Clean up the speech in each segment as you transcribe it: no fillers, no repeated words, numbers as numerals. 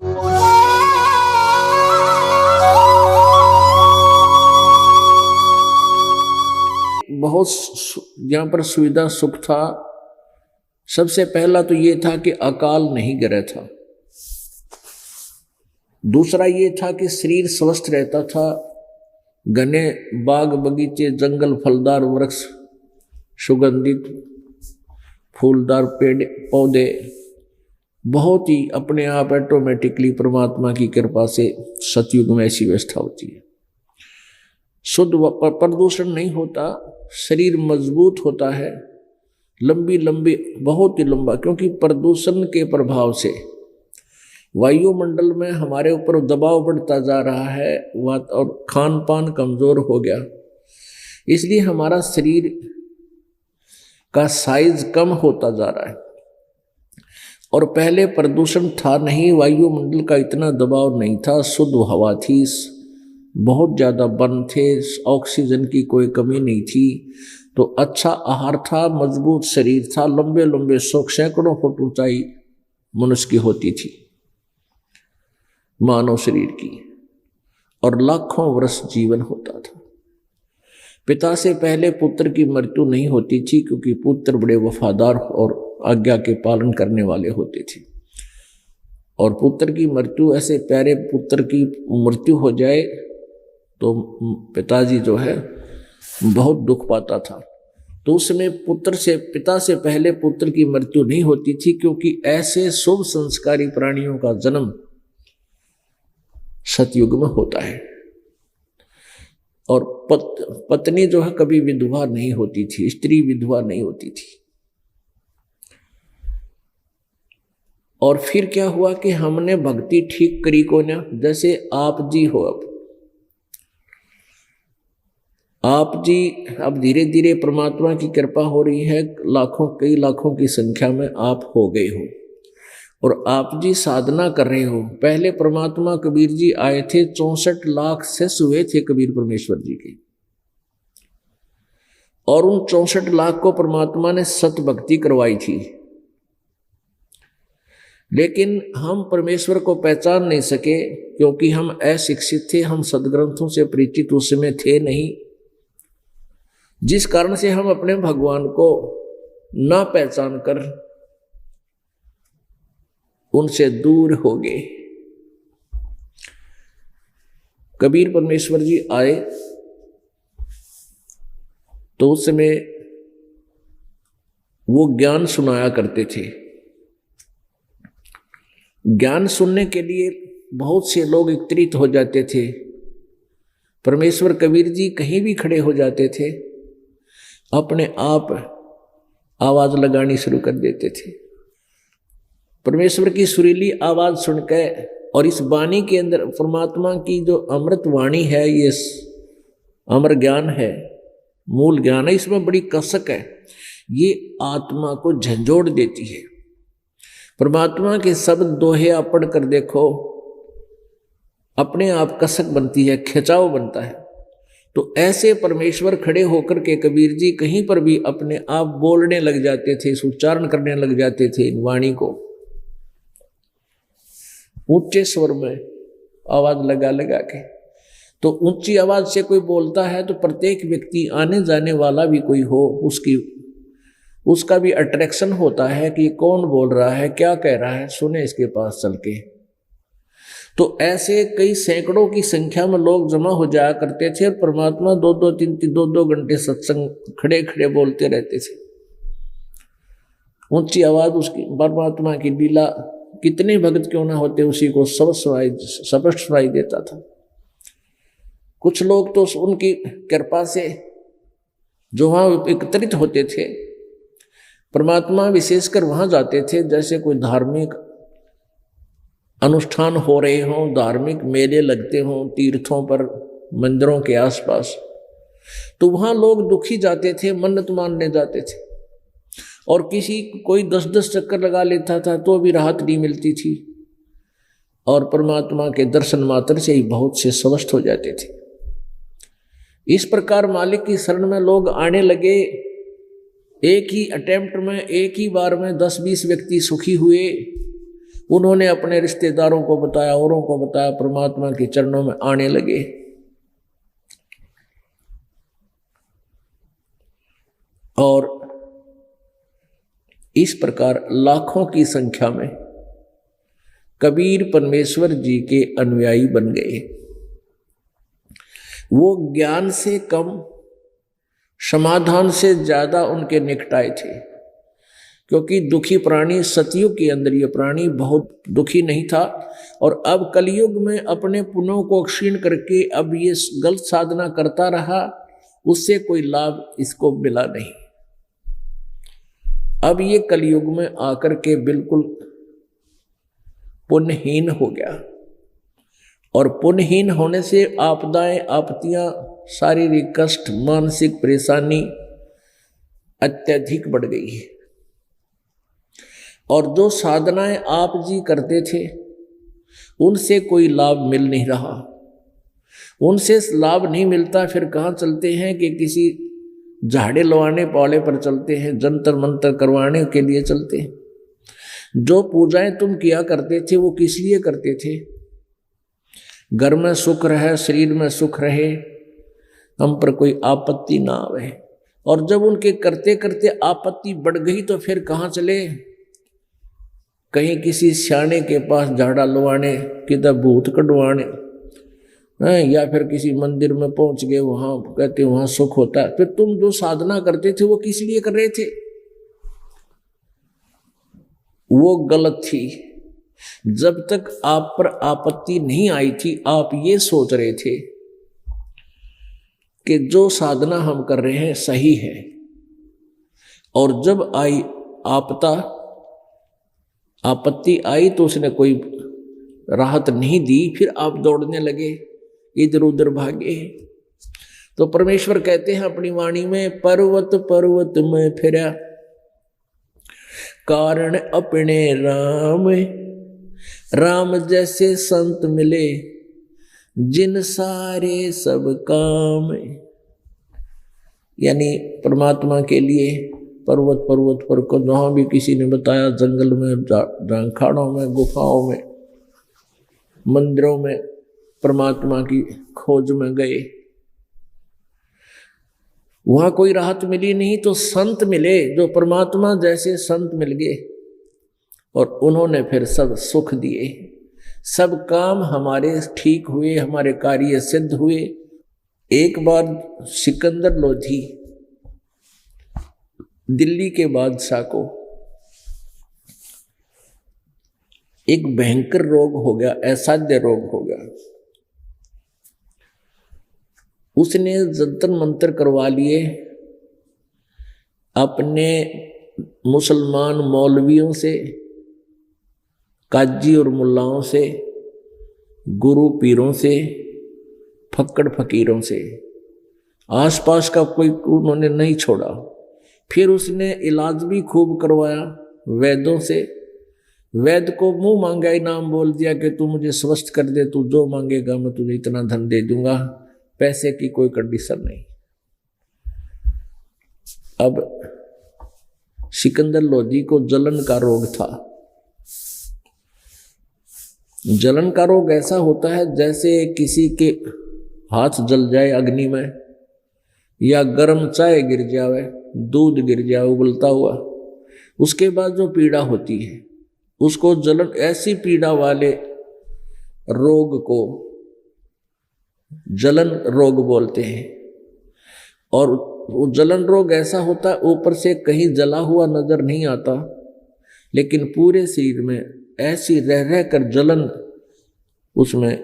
बहुत यहाँ पर सुविधा सुख था। सबसे पहला तो ये था कि अकाल नहीं गिरा था। दूसरा ये था कि शरीर स्वस्थ रहता था। घने बाग बगीचे, जंगल, फलदार वृक्ष, सुगंधित फूलदार पेड़ पौधे, बहुत ही अपने आप ऑटोमेटिकली परमात्मा की कृपा से सतयुग में ऐसी व्यवस्था होती है। शुद्ध प्रदूषण नहीं होता, शरीर मजबूत होता है, लंबी बहुत ही लंबा, क्योंकि प्रदूषण के प्रभाव से वायुमंडल में हमारे ऊपर दबाव बढ़ता जा रहा है और खान पान कमजोर हो गया, इसलिए हमारा शरीर का साइज कम होता जा रहा है। और पहले प्रदूषण था नहीं, वायुमंडल का इतना दबाव नहीं था, शुद्ध हवा थी, बहुत ज़्यादा वन थे, ऑक्सीजन की कोई कमी नहीं थी, तो अच्छा आहार था, मजबूत शरीर था, लंबे सैकड़ों फुट ऊंचाई मनुष्य की होती थी मानव शरीर की, और लाखों वर्ष जीवन होता था। पिता से पहले पुत्र की मृत्यु नहीं होती थी, क्योंकि पुत्र बड़े वफादार और आज्ञा के पालन करने वाले होते थे। और पुत्र की मृत्यु, ऐसे प्यारे पुत्र की मृत्यु हो जाए तो पिताजी जो है बहुत दुख पाता था। तो उसमें पिता से पहले पुत्र की मृत्यु नहीं होती थी, क्योंकि ऐसे शुभ संस्कारी प्राणियों का जन्म सतयुग में होता है। और पत्नी जो है कभी विधवा नहीं होती थी, स्त्री विधवा नहीं होती थी। और फिर क्या हुआ कि हमने भक्ति ठीक करी को ना, जैसे आप जी हो, आप जी अब धीरे धीरे परमात्मा की कृपा हो रही है, कई लाखों की संख्या में आप हो गए हो, और आप जी साधना कर रहे हो। पहले परमात्मा कबीर जी आए थे, 64 लाख शिष्य हुए थे कबीर परमेश्वर जी के, और उन 64 लाख को परमात्मा ने सत भक्ति करवाई थी। लेकिन हम परमेश्वर को पहचान नहीं सके, क्योंकि हम अशिक्षित थे, हम सदग्रंथों से परिचित उस समय थे नहीं, जिस कारण से हम अपने भगवान को ना पहचान कर उनसे दूर हो गए। कबीर परमेश्वर जी आए तो उस समय वो ज्ञान सुनाया करते थे। ज्ञान सुनने के लिए बहुत से लोग एकत्रित हो जाते थे। परमेश्वर कबीर जी कहीं भी खड़े हो जाते थे, अपने आप आवाज लगानी शुरू कर देते थे। परमेश्वर की सुरीली आवाज सुनकर, और इस वाणी के अंदर परमात्मा की जो अमृत वाणी है, ये अमर ज्ञान है, मूल ज्ञान है, इसमें बड़ी कसक है, ये आत्मा को झंझोड़ देती है। परमात्मा के शब्द दोहे आप पढ़ कर देखो, अपने आप कसक बनती है, खिंचाव बनता है। तो ऐसे परमेश्वर खड़े होकर के कबीर जी कहीं पर भी अपने आप बोलने लग जाते थे, उच्चारण करने लग जाते थे वाणी को, ऊंचे स्वर में आवाज लगा लगा के। तो ऊंची आवाज से कोई बोलता है तो प्रत्येक व्यक्ति, आने जाने वाला भी कोई हो, उसका भी अट्रैक्शन होता है कि कौन बोल रहा है, क्या कह रहा है, सुने इसके पास चल के। तो ऐसे कई सैकड़ों की संख्या में लोग जमा हो जाया करते थे, और परमात्मा 2 घंटे सत्संग खड़े खड़े बोलते रहते थे। ऊंची आवाज उसकी, परमात्मा की लीला, कितने भक्त क्यों ना होते, उसी को स्पष्ट सुनाई देता था। कुछ लोग तो उनकी कृपा से जो वहां एकत्रित होते थे, परमात्मा विशेषकर वहां जाते थे, जैसे कोई धार्मिक अनुष्ठान हो रहे हों, धार्मिक मेले लगते हों तीर्थों पर, मंदिरों के आसपास, तो वहां लोग दुखी जाते थे, मन्नत मानने जाते थे, और कोई 10-10 चक्कर लगा लेता था तो भी राहत नहीं मिलती थी, और परमात्मा के दर्शन मात्र से ही बहुत से स्वस्थ हो जाते थे। इस प्रकार मालिक की शरण में लोग आने लगे। एक ही अटेम्प्ट में, एक ही बार में 10-20 व्यक्ति सुखी हुए, उन्होंने अपने रिश्तेदारों को बताया, औरों को बताया, परमात्मा के चरणों में आने लगे। और इस प्रकार लाखों की संख्या में कबीर परमेश्वर जी के अनुयायी बन गए। वो ज्ञान से कम, समाधान से ज्यादा उनके निकटाए थे, क्योंकि दुखी प्राणी, सतयुग के अंदर ये प्राणी बहुत दुखी नहीं था, और अब कलयुग में अपने पुण्यों को क्षीण करके अब ये गलत साधना करता रहा, उससे कोई लाभ इसको मिला नहीं। अब ये कलयुग में आकर के बिल्कुल पुण्यहीन हो गया, और पुण्यहीन होने से आपदाएं, आपत्तियां, शारीरिक कष्ट, मानसिक परेशानी अत्यधिक बढ़ गई है। और जो साधनाएं आप जी करते थे उनसे कोई लाभ मिल नहीं रहा, उनसे लाभ नहीं मिलता, फिर कहाँ चलते हैं कि किसी झाड़े लवाने पाले पर चलते हैं, जंतर मंतर करवाने के लिए चलते हैं। जो पूजाएं तुम किया करते थे वो किस लिए करते थे? घर में सुख रहे, शरीर में सुख रहे, हम पर कोई आपत्ति ना आवे। और जब उनके करते करते आपत्ति बढ़ गई तो फिर कहाँ चले? कहीं किसी सियाने के पास झाड़ा लवाने, किधर भूत कढ़वाने, या फिर किसी मंदिर में पहुंच गए, वहां कहते वहां सुख होता है। फिर तुम जो साधना करते थे वो किस लिए कर रहे थे? वो गलत थी। जब तक आप पर आपत्ति नहीं आई थी, आप ये सोच रहे थे कि जो साधना हम कर रहे हैं सही है, और जब आई आपत्ति आई तो उसने कोई राहत नहीं दी, फिर आप दौड़ने लगे, इधर उधर भागे। तो परमेश्वर कहते हैं अपनी वाणी में, पर्वत पर्वत में फिरा, कारण अपने राम, राम जैसे संत मिले, जिन सारे सब काम। यानी परमात्मा के लिए पर्वत पर्वत पर को जहाँ भी किसी ने बताया, जंगल में, झांखाड़ों में, गुफाओं में, मंदिरों में परमात्मा की खोज में गए, वहां कोई राहत मिली नहीं, तो संत मिले, जो परमात्मा जैसे संत मिल गए, और उन्होंने फिर सब सुख दिए, सब काम हमारे ठीक हुए, हमारे कार्य सिद्ध हुए। एक बार सिकंदर लोधी दिल्ली के बादशाह को एक भयंकर रोग हो गया, असाध्य रोग हो गया। उसने जंतर मंतर करवा लिए, अपने मुसलमान मौलवियों से, काजी और मुल्लाओं से, गुरु पीरों से, फक्कड़ फकीरों से, आसपास का कोई उन्होंने नहीं छोड़ा। फिर उसने इलाज भी खूब करवाया वैद्यों से। वैद्य को मुंह मांगा इनाम बोल दिया कि तू मुझे स्वस्थ कर दे, तू जो मांगेगा मैं तुझे इतना धन दे दूंगा, पैसे की कोई कंडीशन नहीं। अब सिकंदर लोधी को जलन का रोग था। जलन का रोग ऐसा होता है जैसे किसी के हाथ जल जाए अग्नि में, या गर्म चाय गिर जावे, दूध गिर जाए उबलता हुआ, उसके बाद जो पीड़ा होती है उसको जलन, ऐसी पीड़ा वाले रोग को जलन रोग बोलते हैं। और वो जलन रोग ऐसा होता है, ऊपर से कहीं जला हुआ नजर नहीं आता, लेकिन पूरे शरीर में ऐसी रह रह कर जलन, उसमें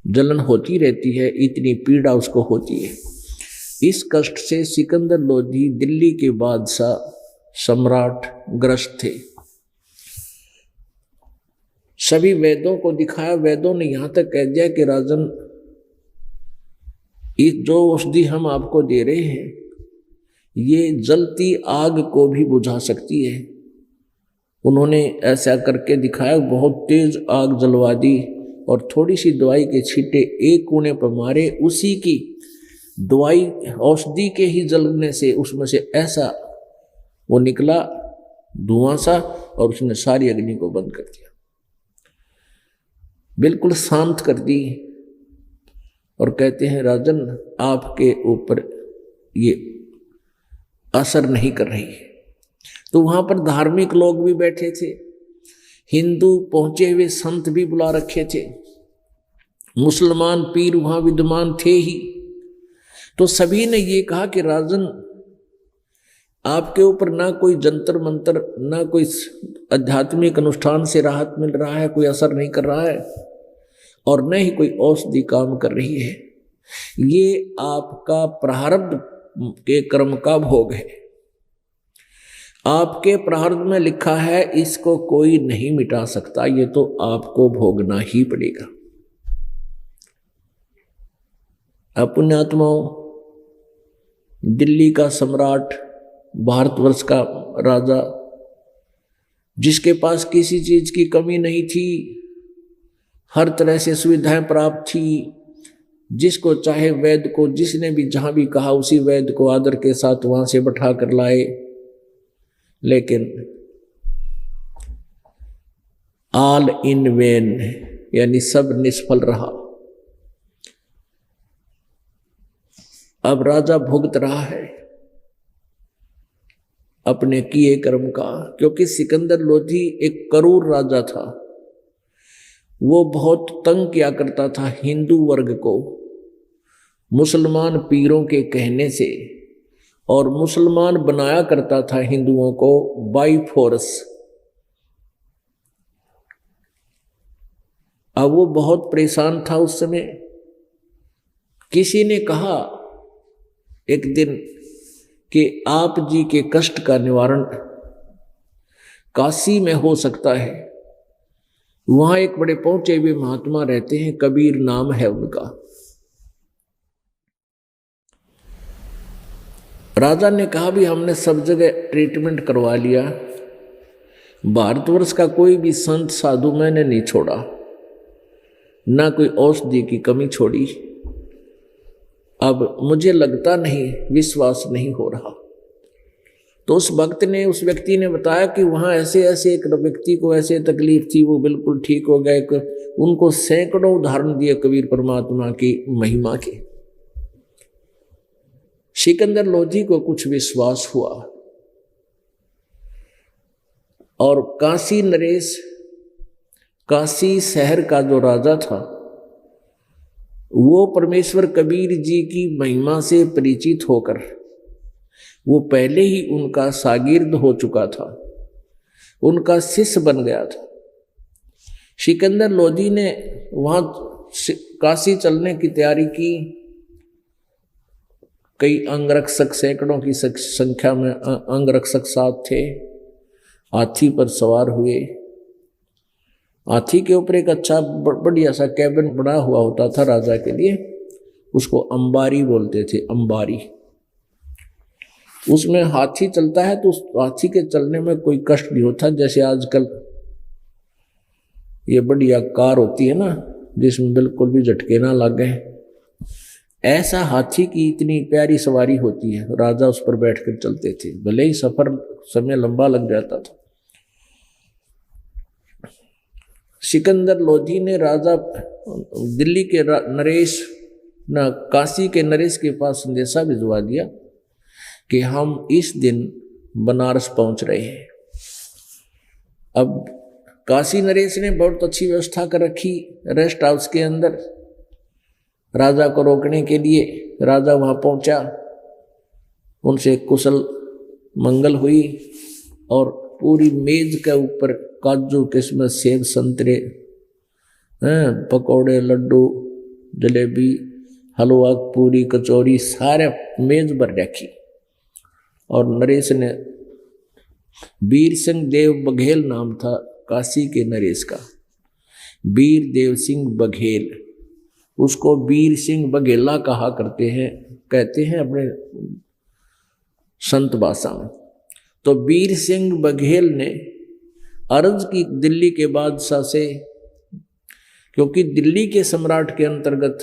जलन होती रहती है, इतनी पीड़ा उसको होती है। इस कष्ट से सिकंदर लोधी दिल्ली के बादशाह सम्राट ग्रस्त थे। सभी वैद्यों को दिखाया, वैद्यों ने यहां तक कह दिया कि राजन, इस जो औषधि हम आपको दे रहे हैं ये जलती आग को भी बुझा सकती है। उन्होंने ऐसा करके दिखाया, बहुत तेज आग जलवा दी, और थोड़ी सी दवाई के छींटे एक कोने पर मारे, उसी की दवाई औषधि के ही जलने से उसमें से ऐसा वो निकला धुआं सा, और उसने सारी अग्नि को बंद कर दिया, बिल्कुल शांत कर दी। और कहते हैं राजन, आपके ऊपर ये असर नहीं कर रही है। तो वहां पर धार्मिक लोग भी बैठे थे, हिंदू पहुंचे हुए संत भी बुला रखे थे, मुसलमान पीर वहां विद्यमान थे ही। तो सभी ने ये कहा कि राजन, आपके ऊपर ना कोई जंतर मंतर, ना कोई आध्यात्मिक अनुष्ठान से राहत मिल रहा है, कोई असर नहीं कर रहा है, और न ही कोई औषधि काम कर रही है। ये आपका प्रारब्ध के कर्म का भोग है। आपके प्रारब्ध में लिखा है, इसको कोई नहीं मिटा सकता, ये तो आपको भोगना ही पड़ेगा। पुण्यात्माओं, दिल्ली का सम्राट, भारतवर्ष का राजा, जिसके पास किसी चीज की कमी नहीं थी, हर तरह से सुविधाएं प्राप्त थी, जिसको चाहे वैद्य को, जिसने भी जहां भी कहा उसी वैद्य को आदर के साथ वहां से बैठा कर लाए, लेकिन ऑल इन वेन, यानी सब निष्फल रहा। अब राजा भुगत रहा है अपने किए कर्म का, क्योंकि सिकंदर लोधी एक क्रूर राजा था। वो बहुत तंग किया करता था हिंदू वर्ग को मुसलमान पीरों के कहने से, और मुसलमान बनाया करता था हिंदुओं को बाई फोर्स। अब वो बहुत परेशान था उस समय। किसी ने कहा एक दिन कि आप जी के कष्ट का निवारण काशी में हो सकता है। वहां एक बड़े पहुंचे हुए महात्मा रहते हैं, कबीर नाम है उनका। राजा ने कहा भी हमने सब जगह ट्रीटमेंट करवा लिया, भारतवर्ष का कोई भी संत साधु मैंने नहीं छोड़ा, ना कोई औषधि की कमी छोड़ी। अब मुझे लगता नहीं, विश्वास नहीं हो रहा। तो उस भक्त ने, उस व्यक्ति ने बताया कि वहां ऐसे ऐसे एक व्यक्ति को ऐसे तकलीफ थी, वो बिल्कुल ठीक हो गए। उनको सैकड़ों उदाहरण दिए कबीर परमात्मा की महिमा के। सिकंदर लोधी को कुछ विश्वास हुआ, और काशी नरेश, काशी शहर का जो राजा था, वो परमेश्वर कबीर जी की महिमा से परिचित होकर वो पहले ही उनका शागिर्द हो चुका था, उनका शिष्य बन गया था। सिकंदर लोधी ने वहां काशी चलने की तैयारी की। कई अंगरक्षक, सैकड़ों की संख्या में अंगरक्षक साथ थे। हाथी पर सवार हुए। हाथी के ऊपर एक अच्छा बढ़िया सा कैबिन बना हुआ होता था राजा के लिए, उसको अंबारी बोलते थे, अंबारी। उसमें हाथी चलता है तो उस हाथी के चलने में कोई कष्ट नहीं होता, जैसे आजकल ये बढ़िया कार होती है ना, जिसमें बिल्कुल भी झटके ना लगे, ऐसा हाथी की इतनी प्यारी सवारी होती है। राजा उस पर बैठकर चलते थे, भले ही सफर समय लंबा लग जाता था। सिकंदर लोधी ने राजा दिल्ली के नरेश ना काशी के नरेश के पास संदेशा भिजवा दिया कि हम इस दिन बनारस पहुंच रहे हैं। अब काशी नरेश ने बहुत अच्छी व्यवस्था कर रखी रेस्ट हाउस के अंदर राजा को रोकने के लिए। राजा वहां पहुंचा, उनसे कुशल मंगल हुई, और पूरी मेज के ऊपर काजू, किशमिश, सेब, संतरे, पकौड़े, लड्डू, जलेबी, हलवा, पूरी, कचौरी, सारे मेज पर रखी। और नरेश ने, वीर सिंह देव बघेल नाम था काशी के नरेश का, वीर देव सिंह बघेल, उसको वीर सिंह बघेला कहा करते हैं, कहते हैं अपने संत भाषा में। तो वीर सिंह बघेल ने अर्ज की दिल्ली के बादशाह से, क्योंकि दिल्ली के सम्राट के अंतर्गत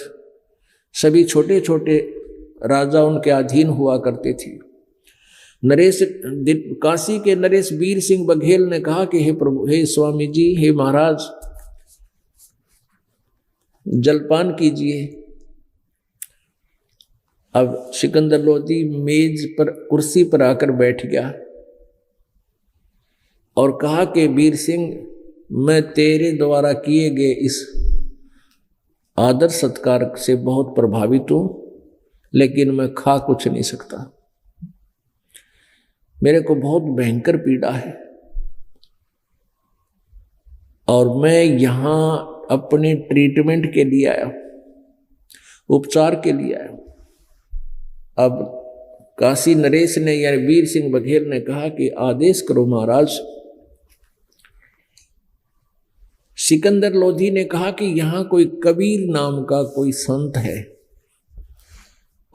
सभी छोटे छोटे राजा उनके अधीन हुआ करते थे। काशी के नरेश वीर सिंह बघेल ने कहा कि हे प्रभु, हे स्वामी जी, हे महाराज, जलपान कीजिए। अब सिकंदर लोधी मेज पर कुर्सी पर आकर बैठ गया और कहा कि वीर सिंह, मैं तेरे द्वारा किए गए इस आदर सत्कार से बहुत प्रभावित हूं, लेकिन मैं खा कुछ नहीं सकता। मेरे को बहुत भयंकर पीड़ा है और मैं यहां अपने ट्रीटमेंट के लिए आया, उपचार के लिए आया। अब काशी नरेश ने यानी वीर सिंह बघेल ने कहा कि आदेश करो महाराज। सिकंदर लोधी ने कहा कि यहां कोई कबीर नाम का कोई संत है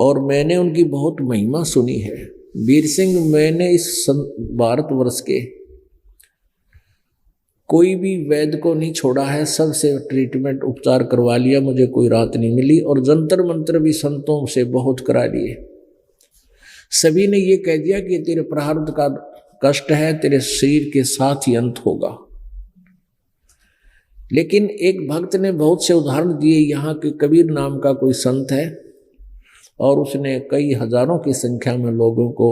और मैंने उनकी बहुत महिमा सुनी है। वीर सिंह, मैंने इस भारतवर्ष के कोई भी वैद्य को नहीं छोड़ा है, सबसे ट्रीटमेंट उपचार करवा लिया, मुझे कोई राहत नहीं मिली और जंतर मंत्र भी संतों से बहुत करा लिए। सभी ने ये कह दिया कि तेरे प्रारब्ध का कष्ट है, तेरे शरीर के साथ ही अंत होगा। लेकिन एक भक्त ने बहुत से उदाहरण दिए। यहाँ के कबीर नाम का कोई संत है और उसने कई हजारों की संख्या में लोगों को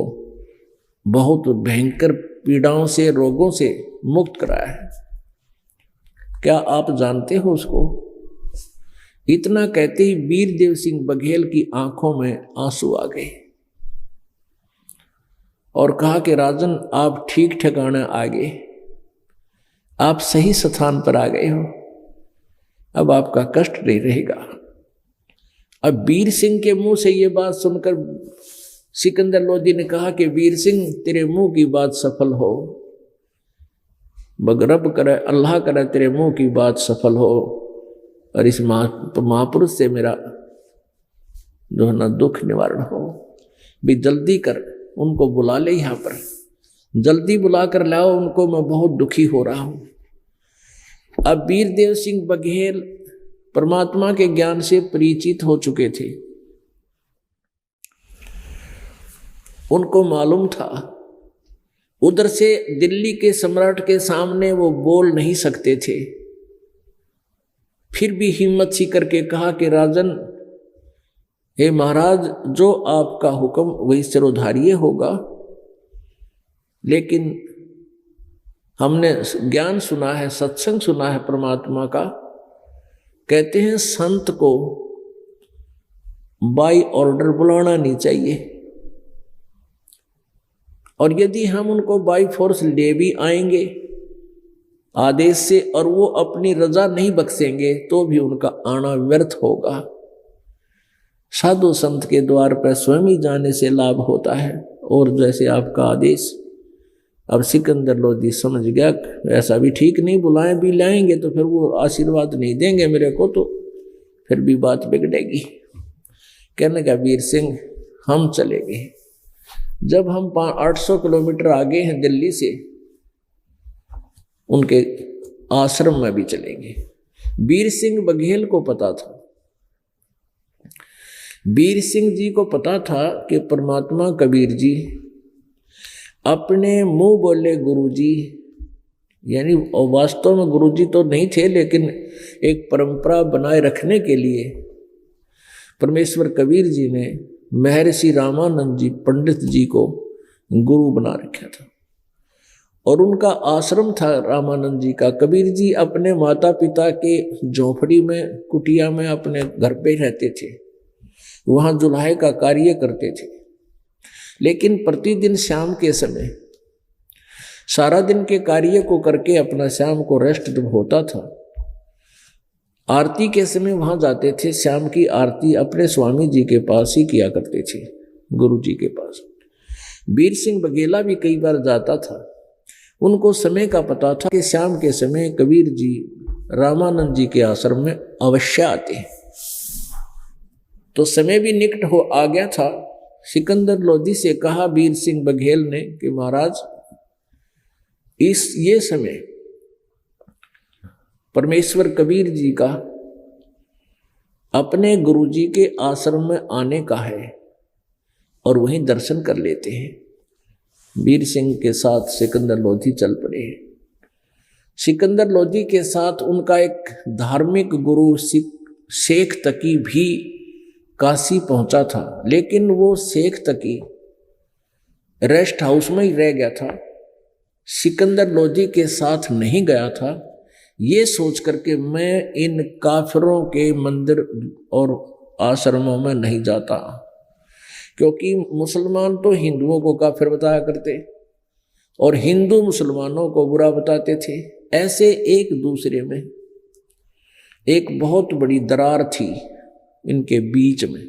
बहुत भयंकर पीड़ाओं से, रोगों से मुक्त कराया है। क्या आप जानते हो उसको? इतना कहते ही वीरदेव सिंह बघेल की आंखों में आंसू आ गए और कहा कि राजन, आप ठीक ठिकाने आ गए, आप सही स्थान पर आ गए हो, अब आपका कष्ट नहीं रहेगा। अब वीर सिंह के मुंह से ये बात सुनकर सिकंदर लोधी ने कहा कि वीर सिंह, तेरे मुंह की बात सफल हो, रब करे, अल्लाह करे तेरे मुंह की बात सफल हो और इस महापुरुष से मेरा जो है ना दुख निवारण हो। भी जल्दी कर, उनको बुला ले, यहाँ पर जल्दी बुला कर लाओ उनको, मैं बहुत दुखी हो रहा हूं। अब वीरदेव सिंह बघेल परमात्मा के ज्ञान से परिचित हो चुके थे। उनको मालूम था उधर से दिल्ली के सम्राट के सामने वो बोल नहीं सकते थे, फिर भी हिम्मत सी करके कहा कि राजन, हे महाराज, जो आपका हुक्म वही सिरोधार्य होगा, लेकिन हमने ज्ञान सुना है, सत्संग सुना है परमात्मा का, कहते हैं संत को बाय ऑर्डर बुलाना नहीं चाहिए और यदि हम उनको बाय फोर्स ले भी आएंगे आदेश से और वो अपनी रजा नहीं बख्शेंगे तो भी उनका आना व्यर्थ होगा। साधु संत के द्वार पर स्वयं ही जाने से लाभ होता है और जैसे आपका आदेश। अब सिकंदर लोधी समझ गया ऐसा भी ठीक नहीं, बुलाएं भी लाएंगे तो फिर वो आशीर्वाद नहीं देंगे मेरे को, तो फिर भी बात बिगड़ेगी। कहने का वीर सिंह, हम चलेंगे। जब हम 800 किलोमीटर आगे हैं दिल्ली से, उनके आश्रम में भी चलेंगे। वीर सिंह बघेल को पता था, वीर सिंह जी को पता था कि परमात्मा कबीर जी अपने मुंह बोले गुरुजी, यानी वास्तव में गुरुजी तो नहीं थे, लेकिन एक परंपरा बनाए रखने के लिए परमेश्वर कबीर जी ने महर्षि रामानंद जी पंडित जी को गुरु बना रखा था और उनका आश्रम था रामानंद जी का। कबीर जी अपने माता पिता के झोपड़ी में, कुटिया में अपने घर पे रहते थे, वहां जुल्हे का कार्य करते थे, लेकिन प्रतिदिन शाम के समय सारा दिन के कार्य को करके अपना शाम को रेस्ट जब होता था, आरती के समय वहां जाते थे। शाम की आरती अपने स्वामी जी के पास ही किया करते थे, गुरु जी के पास। वीर सिंह बघेला भी कई बार जाता था। उनको समय का पता था कि शाम के समय कबीर जी रामानंद जी के आश्रम में अवश्य आते हैं, तो समय भी निकट हो आ गया था। सिकंदर लोधी से कहा वीर सिंह बघेल ने कि महाराज, ये समय परमेश्वर कबीर जी का अपने गुरुजी के आश्रम में आने का है और वहीं दर्शन कर लेते हैं। वीर सिंह के साथ सिकंदर लोधी चल पड़े। सिकंदर लोधी के साथ उनका एक धार्मिक गुरु शेख तकी भी काशी पहुंचा था, लेकिन वो शेख तकी रेस्ट हाउस में ही रह गया था, सिकंदर लोधी के साथ नहीं गया था। ये सोच करके मैं इन काफिरों के मंदिर और आश्रमों में नहीं जाता, क्योंकि मुसलमान तो हिंदुओं को काफिर बताया करते और हिंदू मुसलमानों को बुरा बताते थे। ऐसे एक दूसरे में एक बहुत बड़ी दरार थी इनके बीच में।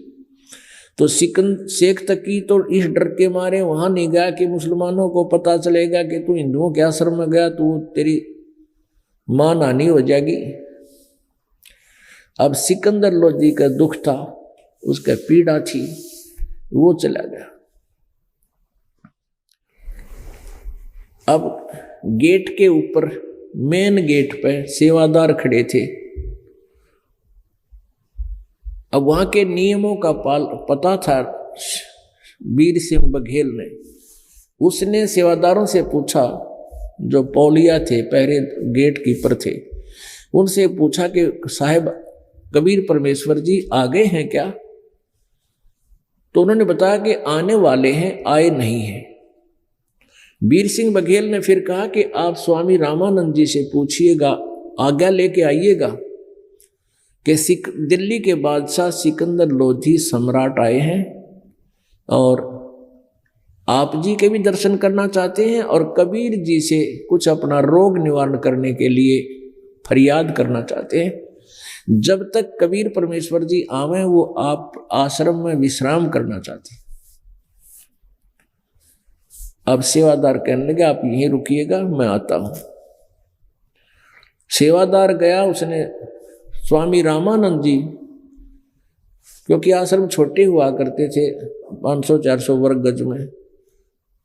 तो शेख तकी तो इस डर के मारे वहां नहीं गया कि मुसलमानों को पता चलेगा कि तू हिंदुओं के आश्रम में गया, तू तेरी मां नानी हो जाएगी। अब सिकंदर लोधी का दुख था, उसका पीड़ा थी, वो चला गया। अब गेट के ऊपर मेन गेट पे सेवादार खड़े थे। अब वहां के नियमों का पता था वीर सिंह बघेल ने। उसने सेवादारों से पूछा, जो पौलिया थे, पहरे गेट कीपर थे, उनसे पूछा कि साहब कबीर परमेश्वर जी आ गए हैं क्या? तो उन्होंने बताया कि आने वाले हैं, आए नहीं हैं। वीर सिंह बघेल ने फिर कहा कि आप स्वामी रामानंद जी से पूछिएगा, आज्ञा लेके आइएगा कि दिल्ली के बादशाह सिकंदर लोधी सम्राट आए हैं और आप जी के भी दर्शन करना चाहते हैं और कबीर जी से कुछ अपना रोग निवारण करने के लिए फरियाद करना चाहते हैं। जब तक कबीर परमेश्वर जी आवे वो आप आश्रम में विश्राम करना चाहते हैं। अब सेवादार कहने लगे आप यहीं रुकिएगा, मैं आता हूं। सेवादार गया, उसने स्वामी रामानंद जी, क्योंकि आश्रम छोटे हुआ करते थे 500-400 वर्ग गज में,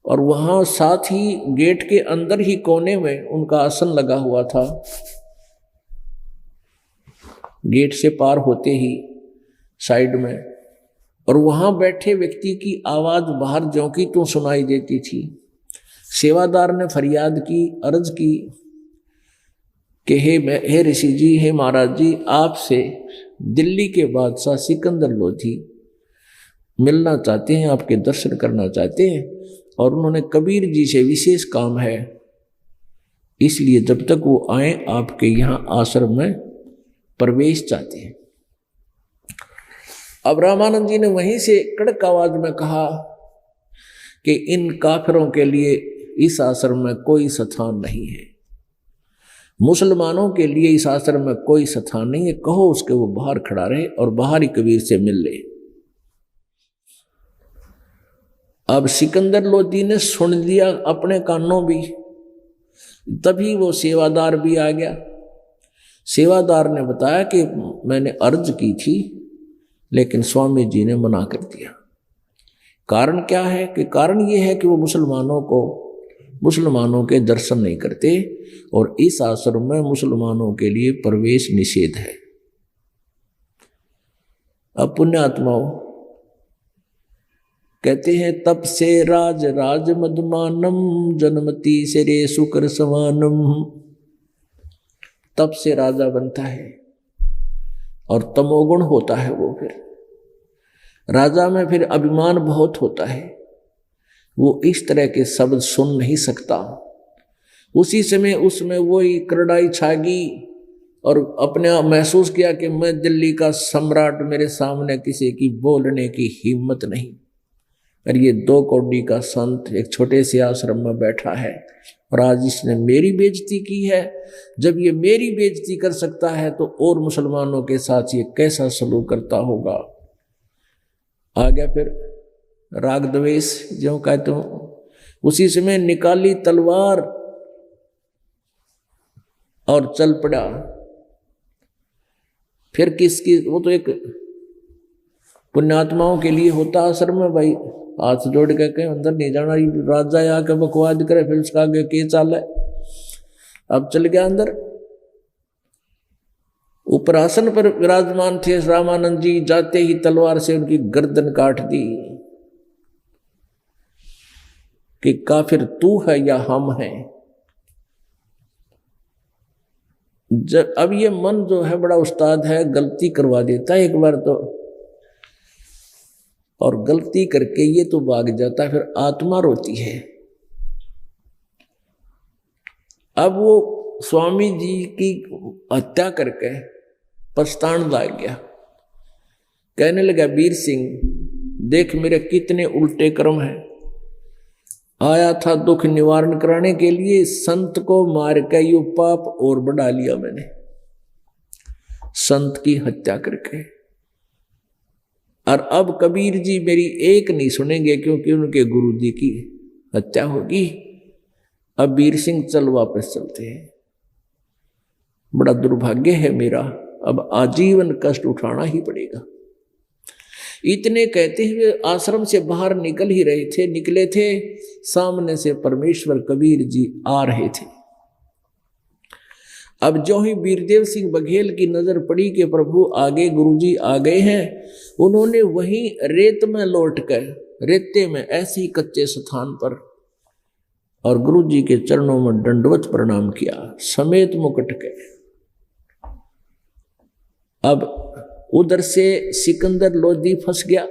और वहां साथ ही गेट के अंदर ही कोने में उनका आसन लगा हुआ था। गेट से पार होते ही साइड में, और वहां बैठे व्यक्ति की आवाज बाहर ज्यों की त्यों सुनाई देती थी। सेवादार ने फरियाद की, अर्ज की कि हे ऋषि जी, हे महाराज जी, आपसे दिल्ली के बादशाह सिकंदर लोधी मिलना चाहते हैं, आपके दर्शन करना चाहते हैं, और उन्होंने कबीर जी से विशेष काम है, इसलिए जब तक वो आए आपके यहाँ आश्रम में प्रवेश चाहते हैं। अब रामानंद जी ने वहीं से कड़क आवाज में कहा कि इन काफिरों के लिए इस आश्रम में कोई स्थान नहीं है, मुसलमानों के लिए इस आश्रम में कोई स्थान नहीं है, कहो उसके वो बाहर खड़ा रहे और बाहर ही कबीर से मिल ले। अब सिकंदर लोधी ने सुन लिया अपने कानों भी, तभी वो सेवादार भी आ गया। सेवादार ने बताया कि मैंने अर्ज की थी लेकिन स्वामी जी ने मना कर दिया। कारण क्या है? कि कारण ये है कि वो मुसलमानों के दर्शन नहीं करते और इस आश्रम में मुसलमानों के लिए प्रवेश निषेध है। अब पुण्यात्माओं कहते हैं, तप से राज मदमानम जन्मती सिरे शुक्र समानम। तप से राजा बनता है और तमोगुण होता है वो, फिर राजा में फिर अभिमान बहुत होता है, वो इस तरह के शब्द सुन नहीं सकता। उसी समय उसमें वही करड़ाई छागी और अपने आप महसूस किया कि मैं दिल्ली का सम्राट, मेरे सामने किसी की बोलने की हिम्मत नहीं। और ये 2 कौड़ी का संत एक छोटे से आश्रम में बैठा है और आज इसने मेरी बेइज्जती की है। जब ये मेरी बेइज्जती कर सकता है तो और मुसलमानों के साथ ये कैसा सलूक करता होगा। आ गया फिर राग द्वेष, जो कहते हो। उसी समय निकाली तलवार और चल पड़ा। फिर किसकी, वो तो एक पुण्यात्माओं के लिए होता आश्रम में, भाई हाथ जोड़ के कहीं अंदर नहीं जाना, राजा आके बकवाद करे, फिर उसका आगे के चाल है। अब चल गया अंदर। ऊपर आसन पर विराजमान थे रामानंद जी, जाते ही तलवार से उनकी गर्दन काट दी। कि काफिर तू है या हम हैं। जब अब ये मन जो है बड़ा उस्ताद है, गलती करवा देता है एक बार तो, और गलती करके ये तो भाग जाता है, फिर आत्मा रोती है। अब वो स्वामी जी की हत्या करके पछतान लग गया, कहने लगा वीर सिंह देख मेरे कितने उल्टे कर्म हैं, आया था दुख निवारण कराने के लिए, संत को मार के यो पाप और बढ़ा लिया मैंने, संत की हत्या करके। और अब कबीर जी मेरी एक नहीं सुनेंगे क्योंकि उनके गुरु जी की हत्या होगी। अब वीर सिंह चल वापस चलते हैं, बड़ा दुर्भाग्य है मेरा, अब आजीवन कष्ट उठाना ही पड़ेगा। इतने कहते हुए आश्रम से बाहर निकले थे, सामने से परमेश्वर कबीर जी आ रहे थे। अब जो ही वीरदेव सिंह बघेल की नजर पड़ी कि प्रभु आगे गुरुजी आ गए हैं, उन्होंने वहीं रेत में लौटकर, रेते में ऐसे ही कच्चे स्थान पर, और गुरुजी के चरणों में दंडवत प्रणाम किया समेत मुकुट के। अब उधर से सिकंदर लोधी फंस गया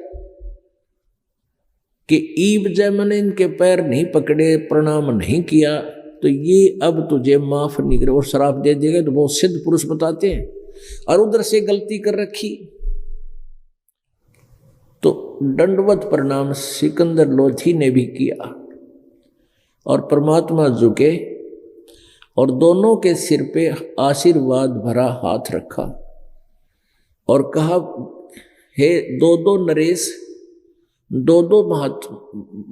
कि ईब जय मैंने इनके पैर नहीं पकड़े, प्रणाम नहीं किया, तो ये अब तुझे माफ नहीं करे और शराप दे देगा, तो बहुत सिद्ध पुरुष बताते हैं। और उधर से गलती कर रखी तो दंडवत प्रणाम सिकंदर लोधी ने भी किया, और परमात्मा झुके और दोनों के सिर पे आशीर्वाद भरा हाथ रखा और कहा, हे दो नरेश, दो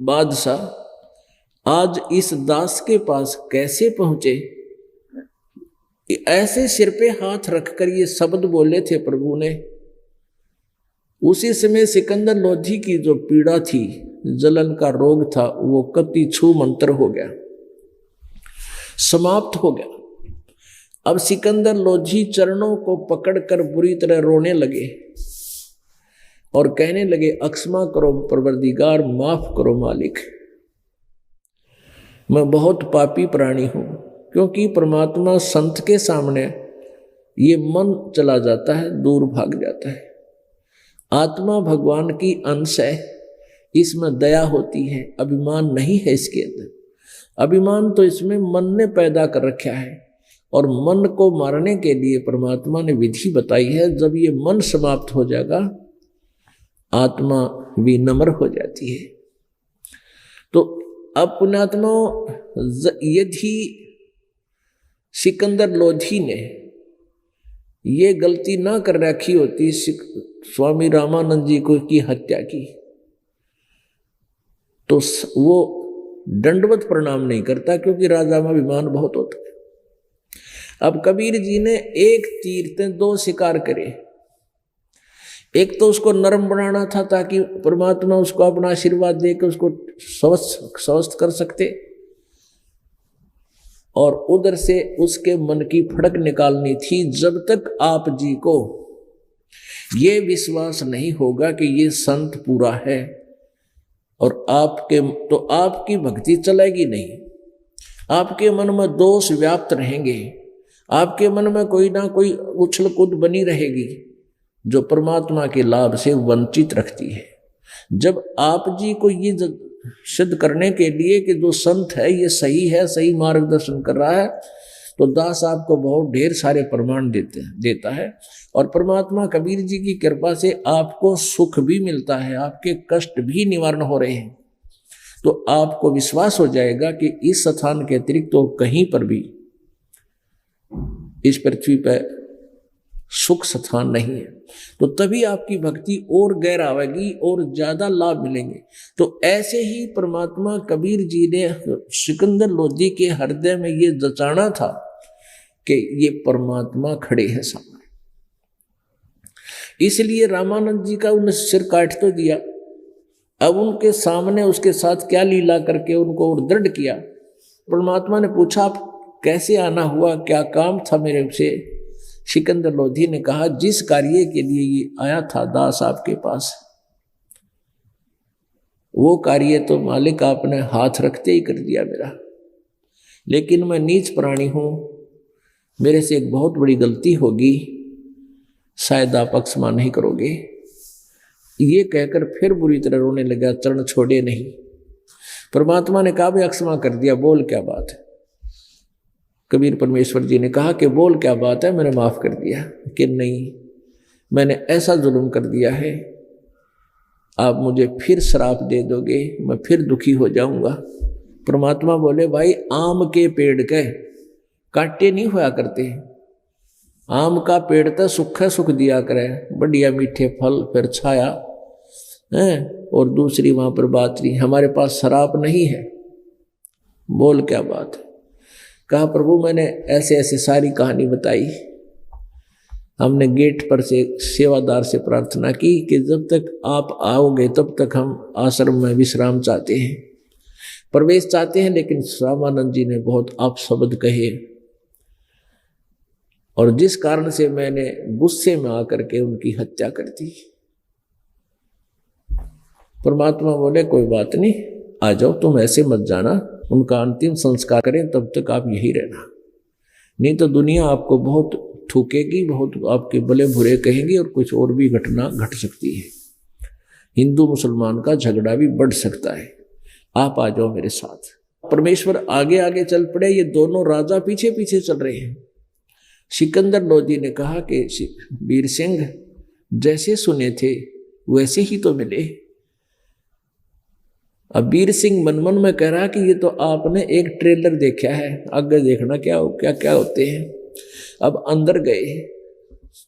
बादशाह, आज इस दास के पास कैसे पहुंचे? ऐसे सिर पे हाथ रखकर ये शब्द बोले थे प्रभु ने। उसी समय सिकंदर लोधी की जो पीड़ा थी, जलन का रोग था, वो कति छू मंत्र हो गया, समाप्त हो गया। अब सिकंदर लोधी चरणों को पकड़कर बुरी तरह रोने लगे और कहने लगे, अक्षमा करो परवरदिगार, माफ करो मालिक, मैं बहुत पापी प्राणी हूं। क्योंकि परमात्मा संत के सामने ये मन चला जाता है, दूर भाग जाता है। आत्मा भगवान की अंश है, इसमें दया होती है, अभिमान नहीं है इसके अंदर। अभिमान तो इसमें मन ने पैदा कर रखा है, और मन को मारने के लिए परमात्मा ने विधि बताई है। जब ये मन समाप्त हो जाएगा, आत्मा विनम्र हो जाती है। तो अब पुण्यात्मा, यदि सिकंदर लोधी ने ये गलती ना कर रखी होती, स्वामी रामानंद जी को की हत्या की, तो वो दंडवत प्रणाम नहीं करता, क्योंकि राजा में अभिमान बहुत होता है। अब कबीर जी ने एक तीर से दो शिकार करे। एक तो उसको नरम बनाना था ताकि परमात्मा उसको अपना आशीर्वाद देकर उसको स्वस्थ कर सकते, और उधर से उसके मन की फड़क निकालनी थी। जब तक आप जी को ये विश्वास नहीं होगा कि ये संत पूरा है और आपके, तो आपकी भक्ति चलेगी नहीं। आपके मन में दोष व्याप्त रहेंगे, आपके मन में कोई ना कोई उछल कूद बनी रहेगी जो परमात्मा के लाभ से वंचित रखती है। जब आप जी को ये सिद्ध करने के लिए कि जो संत है ये सही है, सही मार्गदर्शन कर रहा है, तो दास आपको बहुत ढेर सारे प्रमाण देता है। और परमात्मा कबीर जी की कृपा से आपको सुख भी मिलता है, आपके कष्ट भी निवारण हो रहे हैं। तो आपको विश्वास हो जाएगा कि इस स्थान के अतिरिक्त तो कहीं पर भी इस पृथ्वी पर सुख स्थान नहीं है। तो तभी आपकी भक्ति और गहरा आवेगी और ज्यादा लाभ मिलेंगे। तो ऐसे ही परमात्मा कबीर जी ने सिकंदर लोधी के हृदय में ये जचाना था कि ये परमात्मा खड़े हैं सामने। इसलिए रामानंद जी का उन्हें सिर काट तो दिया, अब उनके सामने उसके साथ क्या लीला करके उनको और दृढ़ किया। परमात्मा ने पूछा, आप कैसे आना हुआ, क्या काम था मेरे से? सिकंदर लोधी ने कहा, जिस कार्य के लिए ये आया था दास आपके पास, वो कार्य तो मालिक आपने हाथ रखते ही कर दिया मेरा, लेकिन मैं नीच प्राणी हूँ, मेरे से एक बहुत बड़ी गलती होगी, शायद आप अक्षमा नहीं करोगे। ये कहकर फिर बुरी तरह रोने लगा, चरण छोड़े नहीं। परमात्मा ने कहा, भाई अक्षमा कर दिया, बोल क्या बात है। कबीर परमेश्वर जी ने कहा कि बोल क्या बात है, मैंने माफ कर दिया। कि नहीं, मैंने ऐसा जुल्म कर दिया है, आप मुझे फिर श्राप दे दोगे, मैं फिर दुखी हो जाऊंगा। परमात्मा बोले, भाई आम के पेड़ के कांटे नहीं होया करते, आम का पेड़ तो सुख दिया करे, बढ़िया मीठे फल, फिर छाया है। और दूसरी वहां पर बात नहीं, हमारे पास शराब नहीं है, बोल क्या बात है। कहा, प्रभु मैंने ऐसे ऐसे सारी कहानी बताई। हमने गेट पर से सेवादार से प्रार्थना की कि जब तक आप आओगे तब तक हम आश्रम में विश्राम चाहते हैं, प्रवेश चाहते हैं। लेकिन रामानंद जी ने बहुत अपशब्द कहे, और जिस कारण से मैंने गुस्से में आकर के उनकी हत्या कर दी। परमात्मा बोले, कोई बात नहीं, आ जाओ, तुम ऐसे मत जाना, उनका अंतिम संस्कार करें तब तक आप यही रहना, नहीं तो दुनिया आपको बहुत थूकेगी, बहुत आपके भले बुरे कहेंगे, और कुछ और भी घटना घट सकती है। हिंदू मुसलमान का झगड़ा भी बढ़ सकता है, आप आ जाओ मेरे साथ। परमेश्वर आगे आगे चल पड़े, ये दोनों राजा पीछे पीछे चल रहे हैं। सिकंदर लोधी ने कहा कि वीर सिंह, जैसे सुने थे वैसे ही तो मिले। अब वीर सिंह मन मन में कह रहा कि ये तो आपने एक ट्रेलर देखा है, आगे देखना क्या क्या क्या होते हैं। अब अंदर गए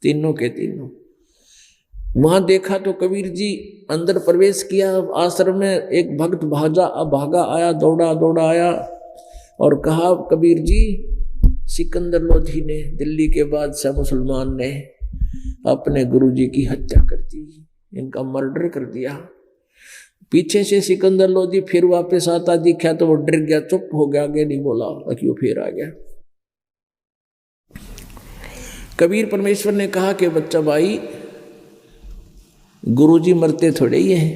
तीनों के तीनों, वहां देखा तो कबीर जी अंदर प्रवेश किया आश्रम में। एक भक्त भागा आया, दौड़ा दौड़ा आया और कहा, कबीर जी, सिकंदर लोधी ने, दिल्ली के बादशाह मुसलमान ने अपने गुरुजी की हत्या कर दी, इनका मर्डर कर दिया। पीछे से सिकंदर लोधी फिर वापस आता दिखा तो वो डर गया, चुप हो गया, आगे नहीं बोला, क्यों फिर आ गया। कबीर परमेश्वर ने कहा कि बच्चा भाई, गुरुजी मरते थोड़े ही हैं,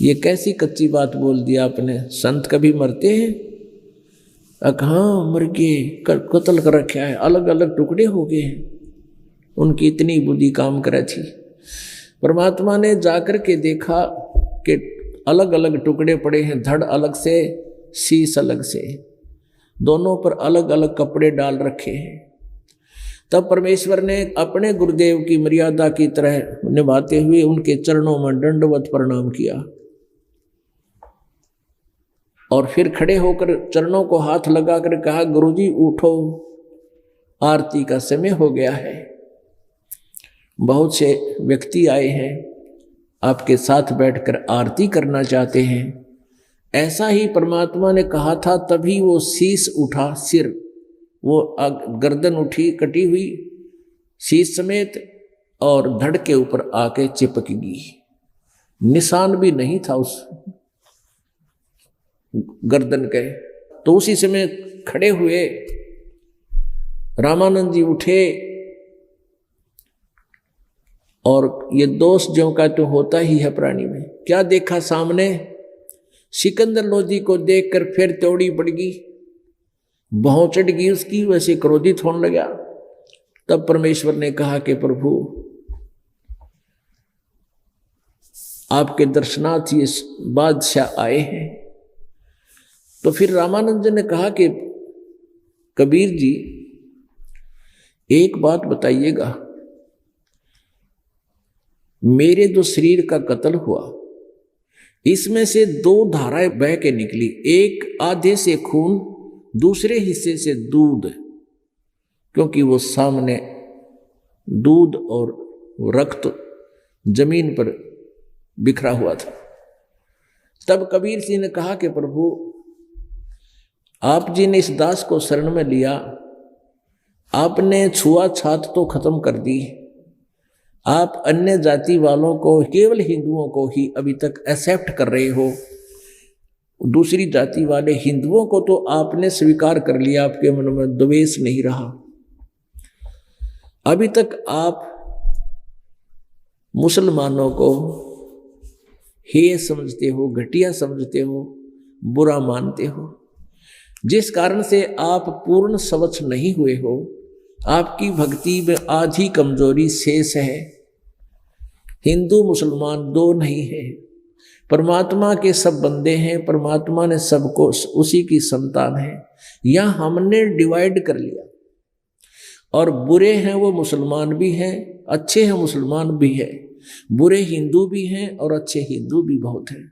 ये कैसी कच्ची बात बोल दिया आपने, संत कभी मरते हैं? हाँ मर गए, कत्ल कर रखा है, अलग अलग टुकड़े हो गए हैं, उनकी इतनी बुद्धि काम करे थी। परमात्मा ने जाकर के देखा कि अलग अलग टुकड़े पड़े हैं, धड़ अलग से, शीश अलग से, दोनों पर अलग अलग कपड़े डाल रखे हैं। तब परमेश्वर ने अपने गुरुदेव की मर्यादा की तरह निभाते हुए उनके चरणों में दंडवत प्रणाम किया, और फिर खड़े होकर चरणों को हाथ लगाकर कहा, गुरुजी उठो, आरती का समय हो गया है। बहुत से व्यक्ति आए हैं, आपके साथ बैठकर आरती करना चाहते हैं। ऐसा ही परमात्मा ने कहा था, तभी वो शीश उठा, सिर, वो गर्दन उठी कटी हुई शीश समेत, और धड़ के ऊपर आके चिपक गई। निशान भी नहीं था उस गर्दन के। तो उसी समय खड़े हुए रामानंद जी उठे, और ये दोष ज्यों का तो होता ही है प्राणी में। क्या देखा सामने? सिकंदर लोधी को देखकर फिर तोड़ी पड़ गई, भौं चढ़ गई उसकी, वैसे क्रोधित होने लगा। तब परमेश्वर ने कहा कि प्रभु, आपके दर्शनार्थ ये बादशाह आए हैं। तो फिर रामानंद जी ने कहा कि कबीर जी, एक बात बताइएगा, मेरे जो शरीर का कत्ल हुआ, इसमें से दो धाराएं बह के निकली, एक आधे से खून, दूसरे हिस्से से दूध, क्योंकि वो सामने दूध और रक्त जमीन पर बिखरा हुआ था। तब कबीर सिंह ने कहा कि प्रभु, आप जी ने इस दास को शरण में लिया, आपने छुआछात तो खत्म कर दी, आप अन्य जाति वालों को, केवल हिंदुओं को ही अभी तक एक्सेप्ट कर रहे हो, दूसरी जाति वाले हिंदुओं को तो आपने स्वीकार कर लिया, आपके मन में द्वेष नहीं रहा। अभी तक आप मुसलमानों को, हेय समझते हो, घटिया समझते हो, बुरा मानते हो, जिस कारण से आप पूर्ण स्वच्छ नहीं हुए हो। आपकी भक्ति में आज ही कमजोरी शेष है। हिंदू मुसलमान दो नहीं है, परमात्मा के सब बंदे हैं, परमात्मा ने सबको उसी की संतान है। यह हमने डिवाइड कर लिया, और बुरे हैं वो मुसलमान भी हैं, अच्छे हैं मुसलमान भी है, बुरे हिंदू भी हैं और अच्छे हिंदू भी बहुत हैं।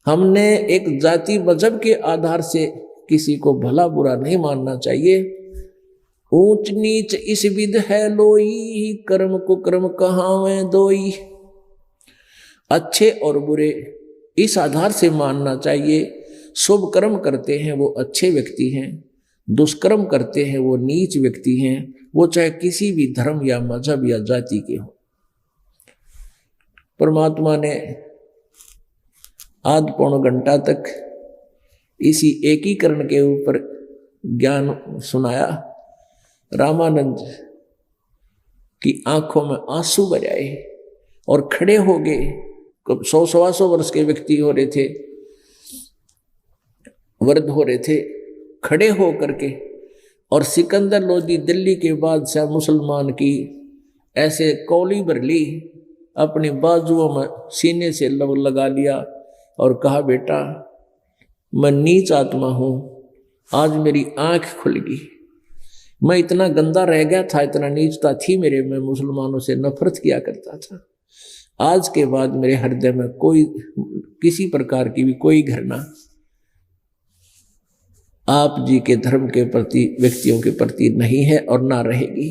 हमने एक जाति मजहब के आधार से किसी को भला बुरा नहीं मानना चाहिए। ऊंच नीच इस विध है लोई, कर्म कुकर्म कहावें दोई। अच्छे और बुरे इस आधार से मानना चाहिए। शुभ कर्म करते हैं वो अच्छे व्यक्ति हैं, दुष्कर्म करते हैं वो नीच व्यक्ति हैं, वो चाहे किसी भी धर्म या मजहब या जाति के हो। परमात्मा ने आध पौन घंटा तक इसी एकीकरण के ऊपर ज्ञान सुनाया। रामानंद की आंखों में आंसू भर आए और खड़े हो गए। 100-125 वर्ष के व्यक्ति हो रहे थे, वृद्ध हो रहे थे, खड़े हो करके। और सिकंदर लोदी दिल्ली के बादशाह मुसलमान की ऐसे कौली भर ली, अपनी बाजुओं में सीने से लगा लिया और कहा, बेटा मैं नीच आत्मा हूं, आज मेरी आंख खुल गई। मैं इतना गंदा रह गया था, इतना नीचता थी मेरे में, मुसलमानों से नफरत किया करता था। आज के बाद मेरे हृदय में कोई किसी प्रकार की भी कोई घृणा आप जी के धर्म के प्रति, व्यक्तियों के प्रति नहीं है और ना रहेगी।